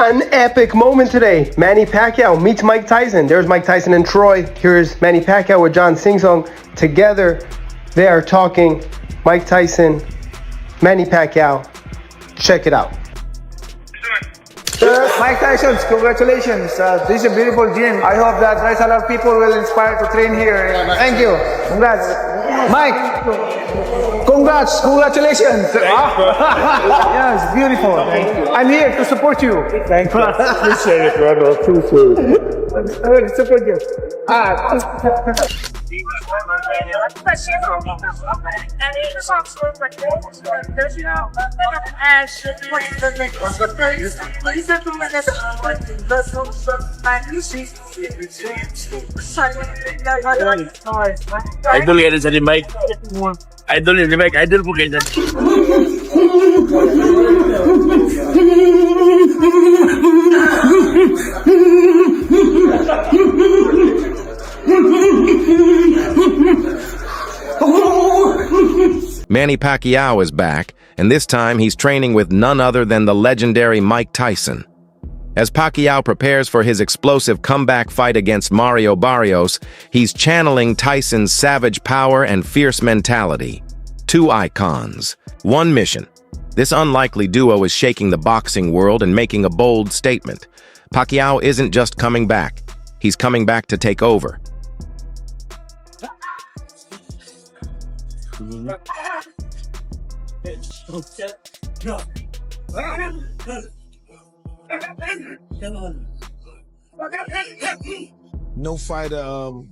An epic moment today. Manny Pacquiao meets Mike Tyson. There's Mike Tyson and Troy. Here's Manny Pacquiao with John Sing-Song. Together, they are talking. Mike Tyson, Manny Pacquiao. Check it out. Mike Tyson, congratulations. This is a beautiful gym. I hope that there's a lot of people will inspire to train here. Thank you. Congrats. Mike, congrats. Congratulations. Yes, beautiful. Thank you. I'm here to support you. Thank you. Appreciate it, brother. Appreciate it. Support you. Idol yan sa ni Mike. Idol yan ni Mike. Idol po kayo dyan. Manny Pacquiao is back, and this time he's training with none other than the legendary Mike Tyson. As Pacquiao prepares for his explosive comeback fight against Mario Barrios, he's channeling Tyson's savage power and fierce mentality. Two icons, one mission. This unlikely duo is shaking the boxing world and making a bold statement. Pacquiao isn't just coming back, he's coming back to take over. No fighter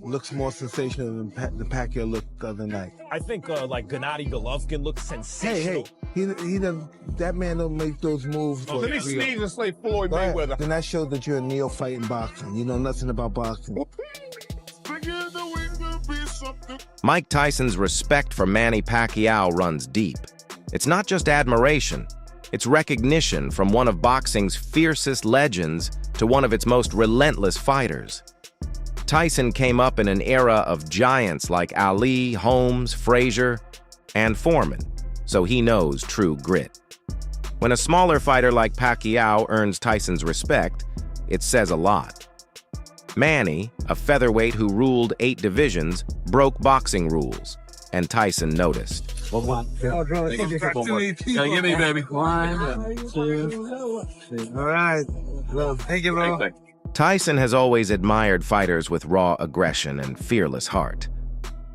looks more sensational than the Pacquiao looked the other night. I think like Gennady Golovkin looks sensational. He doesn't. That man don't make those moves. Let me sneeze and say Floyd Mayweather. Then that shows that you're a neophyte in boxing. You know nothing about boxing. Mike Tyson's respect for Manny Pacquiao runs deep. It's not just admiration, it's recognition from one of boxing's fiercest legends to one of its most relentless fighters. Tyson came up in an era of giants like Ali, Holmes, Frazier, and Foreman, so he knows true grit. When a smaller fighter like Pacquiao earns Tyson's respect, it says a lot. Manny, a featherweight who ruled 8 divisions, broke boxing rules, and Tyson noticed. Gotta give me, baby. 1, 2, 3. All right. Well, thank you, bro. Tyson has always admired fighters with raw aggression and fearless heart.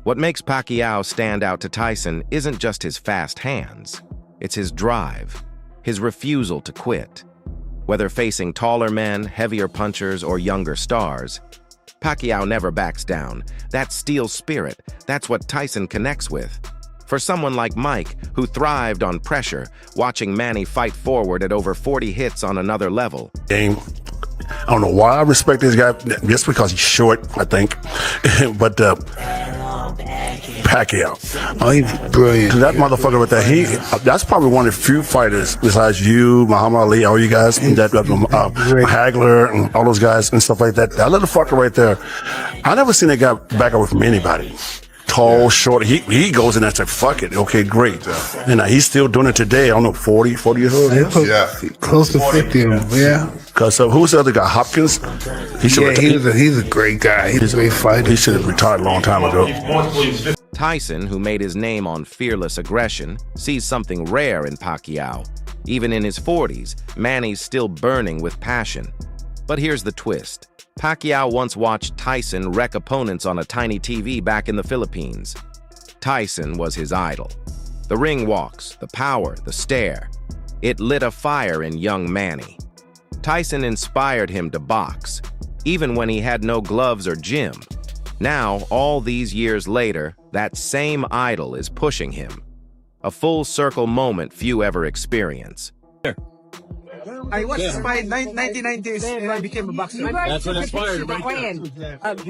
What makes Pacquiao stand out to Tyson isn't just his fast hands, it's his drive, his refusal to quit. Whether facing taller men, heavier punchers, or younger stars, Pacquiao never backs down. That steel spirit, that's what Tyson connects with. For someone like Mike, who thrived on pressure, watching Manny fight forward at over 40 hits on another level. Game. I don't know why I respect this guy, just because he's short, I think. But Pacquiao, Oh, he's brilliant. that motherfucker right there, that's probably one of the few fighters besides you, Muhammad Ali, all you guys, that Hagler and all those guys and stuff like that. That little fucker right there, I never seen that guy back away from anybody. Tall, short, he goes in there and says, fuck it, okay, great. And he's still doing it today. I don't know, 40 years old? Yeah. Close to 50, yeah. Because who's the other guy, Hopkins? He's a great guy. He's a great fighter. He should have retired a long time ago. Tyson, who made his name on fearless aggression, sees something rare in Pacquiao. Even in his 40s, Manny's still burning with passion. But here's the twist. Pacquiao once watched Tyson wreck opponents on a tiny TV back in the Philippines. Tyson was his idol. The ring walks, the power, the stare. It lit a fire in young Manny. Tyson inspired him to box, even when he had no gloves or gym. Now, all these years later, that same idol is pushing him. A full circle moment few ever experience. I watched this fight in 1990s and I became a boxer. That's what inspired me.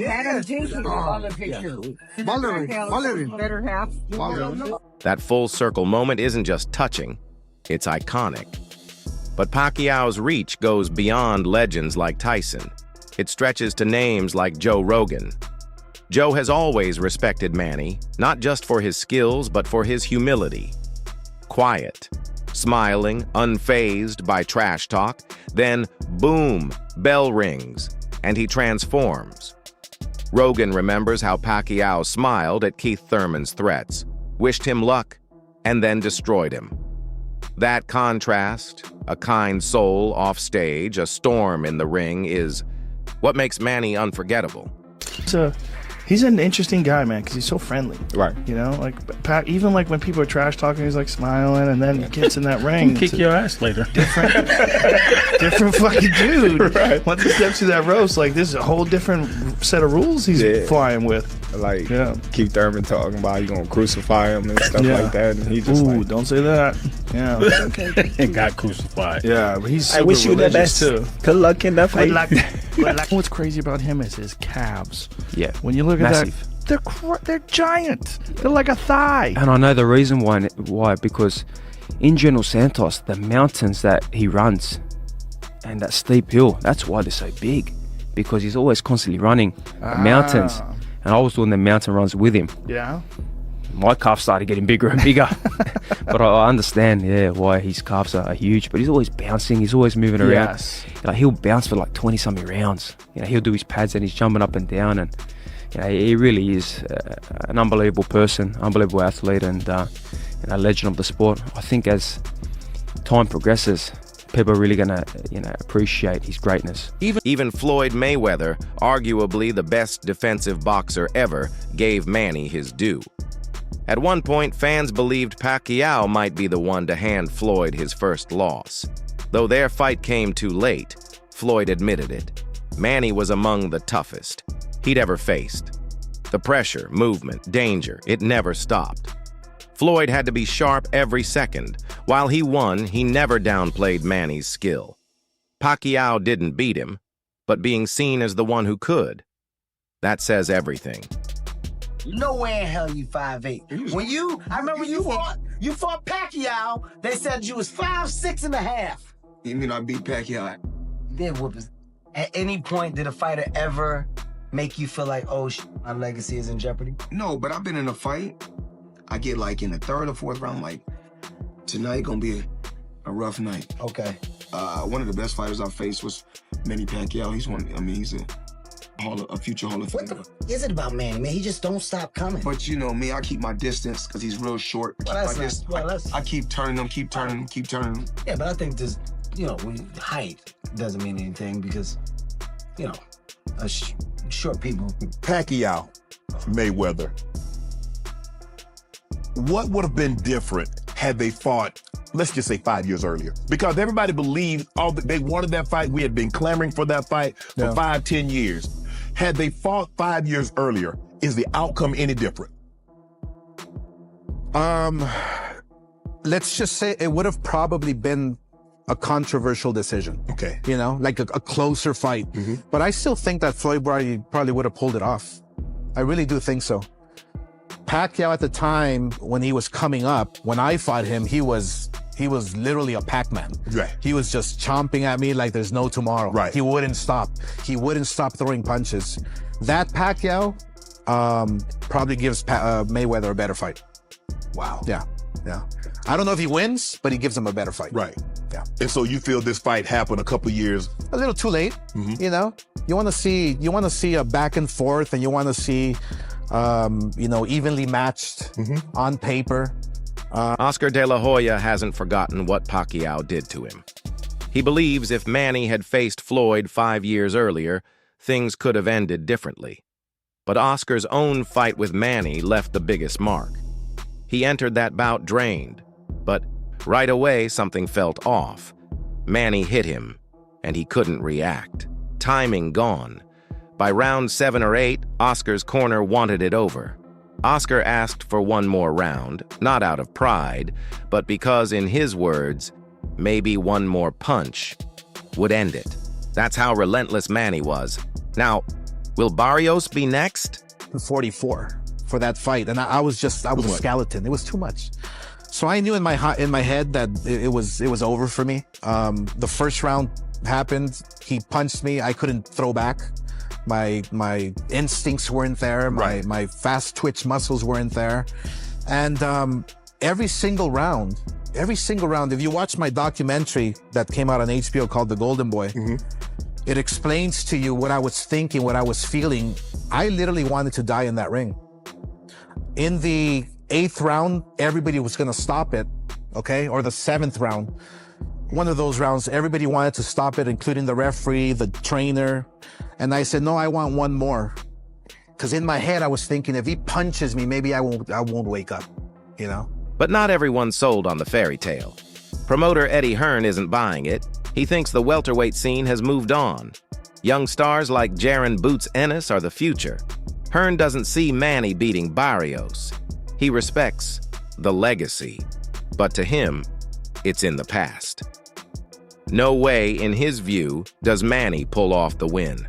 Adam Jenkins on the picture. Better half. That full circle moment isn't just touching, it's iconic. But Pacquiao's reach goes beyond legends like Tyson. It stretches to names like Joe Rogan. Joe has always respected Manny, not just for his skills, but for his humility. Quiet, smiling, unfazed by trash talk. Then, boom, bell rings, and he transforms. Rogan remembers how Pacquiao smiled at Keith Thurman's threats, wished him luck, and then destroyed him. That contrast, a kind soul off stage, a storm in the ring, is what makes Manny unforgettable. He's an interesting guy, man, because he's so friendly. Right. You know, like even like when people are trash talking, he's like smiling, and then he gets in that ring. Kick your ass later. Different fucking dude. Right. Once he steps through that ropes, like this is a whole different set of rules he's flying with. Like Keith Thurman talking about you gonna crucify him and stuff like that, and he just like, don't say that. Yeah. Okay. And got crucified. Yeah, but he's super I wish you the best too. Good luck in that fight. What's crazy about him is his calves. Yeah. When you look Massive. at that, they're giant. They're like a thigh. And I know the reason why, because in General Santos, the mountains that he runs and that steep hill, that's why they're so big, because he's always constantly running the mountains. And I was doing the mountain runs with him. Yeah. My calves started getting bigger and bigger. But I understand, why his calves are huge. But he's always bouncing. He's always moving around. Yes. Like, he'll bounce for like 20-something rounds. He'll do his pads and he's jumping up and down. And he really is an unbelievable person, unbelievable athlete, and a legend of the sport. I think as time progresses, people are really gonna, appreciate his greatness. Even Floyd Mayweather, arguably the best defensive boxer ever, gave Manny his due. At one point, fans believed Pacquiao might be the one to hand Floyd his first loss. Though their fight came too late, Floyd admitted it. Manny was among the toughest he'd ever faced. The pressure, movement, danger, it never stopped. Floyd had to be sharp every second. While he won, he never downplayed Manny's skill. Pacquiao didn't beat him, but being seen as the one who could, that says everything. No way in hell you 5'8". I remember you fought Pacquiao, they said you was 5'6" and a half. You mean I beat Pacquiao? Did whoop his. At any point, did a fighter ever make you feel like, oh, my legacy is in jeopardy? No, but I've been in a fight. I get like in the third or fourth round, like, tonight gonna be a rough night. Okay. One of the best fighters I faced was Manny Pacquiao. He's a future Hall of Famer. What is it about Manny, man? He just don't stop coming. But you know me, I keep my distance because he's real short. I keep turning him. Yeah, but I think this, height doesn't mean anything because, short people. Pacquiao, Mayweather. What would have been different had they fought, let's just say 5 years earlier? Because everybody believed they wanted that fight. We had been clamoring for that fight for 5-10 years. Had they fought 5 years earlier, is the outcome any different? Let's just say it would have probably been a controversial decision. Okay. Like a closer fight. But I still think that Floyd probably would have pulled it off. I really do think so. Pacquiao at the time, when he was coming up, when I fought him, he was literally a Pac-Man. Right. He was just chomping at me like there's no tomorrow. Right. He wouldn't stop. He wouldn't stop throwing punches. That Pacquiao probably gives Mayweather a better fight. Wow. Yeah. I don't know if he wins, but he gives him a better fight. Right. Yeah. And so you feel this fight happened a couple years? A little too late. You want to see a back and forth, and you want to see evenly matched on paper. Oscar De La Hoya hasn't forgotten what Pacquiao did to him. He believes if Manny had faced Floyd 5 years earlier, things could have ended differently. But Oscar's own fight with Manny left the biggest mark. He entered that bout drained, but right away something felt off. Manny hit him, and he couldn't react. Timing gone. By round 7 or 8, Oscar's corner wanted it over. Oscar asked for one more round, not out of pride, but because, in his words, maybe one more punch would end it. That's how relentless Manny was. Now, will Barrios be next? 44 for that fight, and I was a skeleton. It was too much. So I knew in my head that it was over for me. The first round happened. He punched me. I couldn't throw back. My instincts weren't there. My fast twitch muscles weren't there. And every single round, every single round, if you watch my documentary that came out on HBO called The Golden Boy, it explains to you what I was thinking, what I was feeling. I literally wanted to die in that ring. In the 8th round, everybody was going to stop it, okay? Or the 7th round. One of those rounds, everybody wanted to stop it, including the referee, the trainer. And I said, no, I want one more. Because in my head, I was thinking, if he punches me, maybe I won't wake up, you know? But not everyone's sold on the fairy tale. Promoter Eddie Hearn isn't buying it. He thinks the welterweight scene has moved on. Young stars like Jaron Boots Ennis are the future. Hearn doesn't see Manny beating Barrios. He respects the legacy. But to him, it's in the past. No way, in his view, does Manny pull off the win.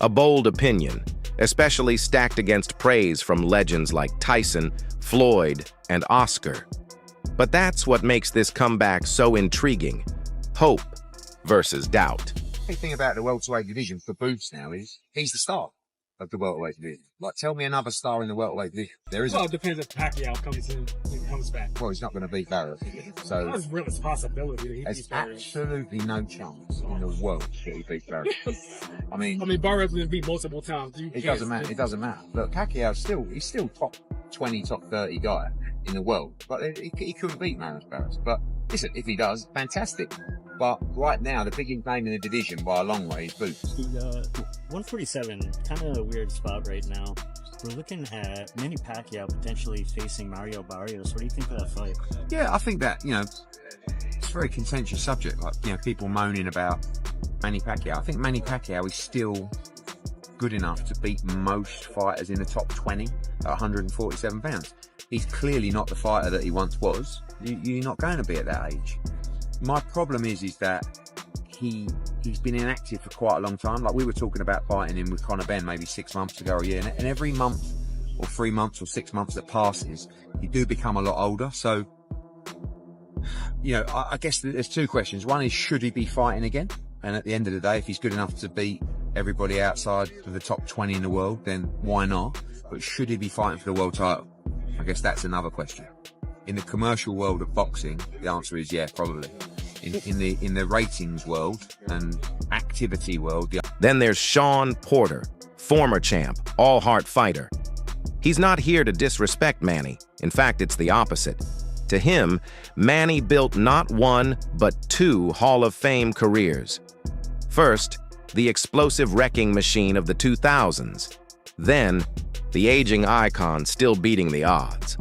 A bold opinion, especially stacked against praise from legends like Tyson, Floyd, and Oscar. But that's what makes this comeback so intriguing. Hope versus doubt. The thing about the welterweight division for Boots now is he's the star of the welterweight division. Like, tell me another star in the welterweight division. There isn't. Well, it depends if Pacquiao comes back. Well, he's not going to beat Barrios. So there's a real possibility that he there's beats Barrios. absolutely no chance in the world that he beats Barrios. I mean, Barrios has been beat multiple times. It doesn't matter. It doesn't matter. Look, Pacquiao's still top 20, top 30 guy in the world, but he couldn't beat Mario Barrios. But listen, if he does, fantastic. But right now, the biggest name in the division by a long way is Boots. 147, kind of a weird spot right now. We're looking at Manny Pacquiao potentially facing Mario Barrios. What do you think of that fight? Yeah, I think that, it's a very contentious subject. Like, people moaning about Manny Pacquiao. I think Manny Pacquiao is still good enough to beat most fighters in the top 20 at 147 pounds. He's clearly not the fighter that he once was. You're not going to be at that age. My problem is that he's been inactive for quite a long time. Like, we were talking about fighting him with Conor Benn maybe 6 months ago or a year, and every month or 3 months or 6 months that passes, you do become a lot older. So, I guess there's two questions. One is, should he be fighting again? And at the end of the day, if he's good enough to beat everybody outside of the top 20 in the world, then why not? But should he be fighting for the world title? I guess that's another question. In the commercial world of boxing, the answer is yeah, probably. In the ratings world and activity world. Then there's Shawn Porter, former champ, all-heart fighter. He's not here to disrespect Manny. In fact, it's the opposite. To him, Manny built not one, but 2 Hall of Fame careers. First, the explosive wrecking machine of the 2000s. Then, the aging icon still beating the odds.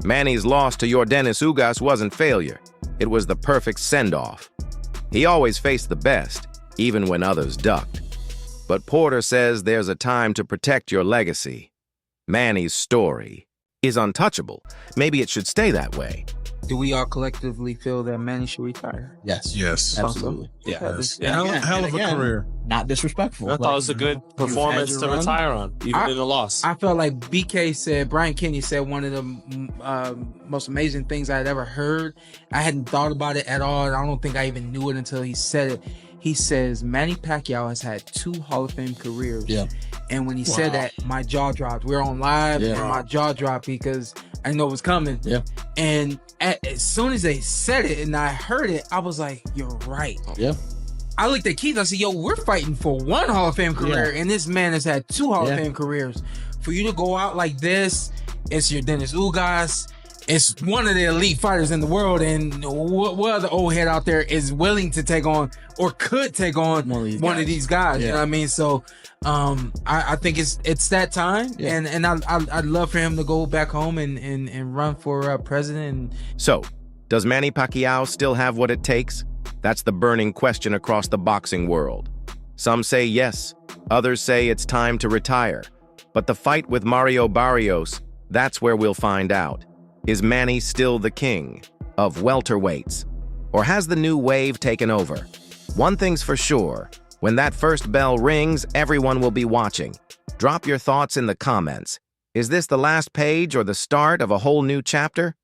Manny's loss to Yordenis Ugas wasn't failure. It was the perfect send-off. He always faced the best, even when others ducked. But Porter says there's a time to protect your legacy. Manny's story is untouchable. Maybe it should stay that way. Do we all collectively feel that Manny should retire? Yes. Yes. Absolutely. Yeah. Hell of a career. Not disrespectful. I thought it was a good performance to retire on, even in a loss. I felt like BK said, Brian Kenny said one of the most amazing things I had ever heard. I hadn't thought about it at all. I don't think I even knew it until he said it. He says, Manny Pacquiao has had 2 Hall of Fame careers. Yeah. And when he said that, my jaw dropped. We were on live and my jaw dropped because I know it was coming. Yeah. And as soon as they said it and I heard it, I was like, you're right. Yeah. I looked at Keith, I said, yo, we're fighting for 1 Hall of Fame career, and this man has had 2 Hall of Fame careers. For you to go out like this, it's your Dennis Ugas, it's one of the elite fighters in the world, and what other old head out there is willing to take on or could take on one of these guys? You know what I mean? So I think it's that time, and I'd love for him to go back home and run for president. So, does Manny Pacquiao still have what it takes? That's the burning question across the boxing world. Some say yes, others say it's time to retire. But the fight with Mario Barrios, that's where we'll find out. Is Manny still the king of welterweights? Or has the new wave taken over? One thing's for sure, when that first bell rings, everyone will be watching. Drop your thoughts in the comments. Is this the last page or the start of a whole new chapter?